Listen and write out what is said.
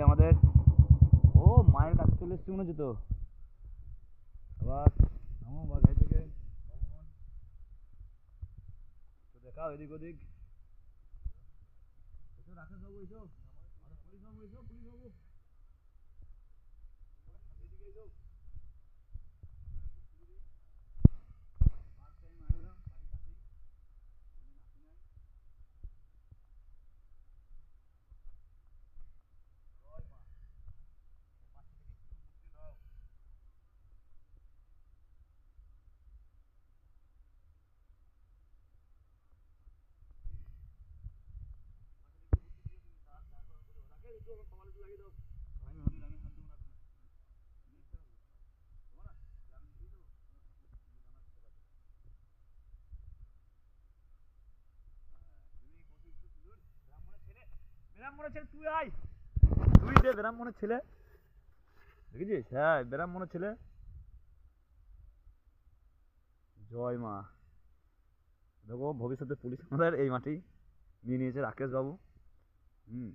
আমাদের। ও মায়ের কাছে চলে এসছে মনে হচ্ছে তো। আবার নামো বা গাড়ি থেকে, তো দেখাও এদিক ওদিক। এসো রাকেশ বাবু, এসো। আরে পুলিশ বাবু এসো, পুলিশ বাবু এদিকে এসো। ফার্স্ট টাইম আইলাম বাড়ির কাছেই, আসি নাই। জয় মা, পাঁচ থেকে একটু মুক্তি দাও। রাকেশ একটু আমার কপালে একটু লাগিয়ে দাও। আমি হাত দেবো না। দেবো না, আমি দিয়ে দেবো। তুমি কৌশিক একটু তুলুন, ব্রাহ্মণের ছেলে, ব্রাহ্মণের ছেলে তুই আয়, তুই দে ব্রাহ্মণের ছেলে, দেখেছিস? হ্যাঁ ব্রাহ্মণের ছেলে। জয় মা। দেখো ভবিষ্যতে পুলিশ আমাদের এই মাটি নিয়ে নিয়েছে রাকেশ বাবু। হুম।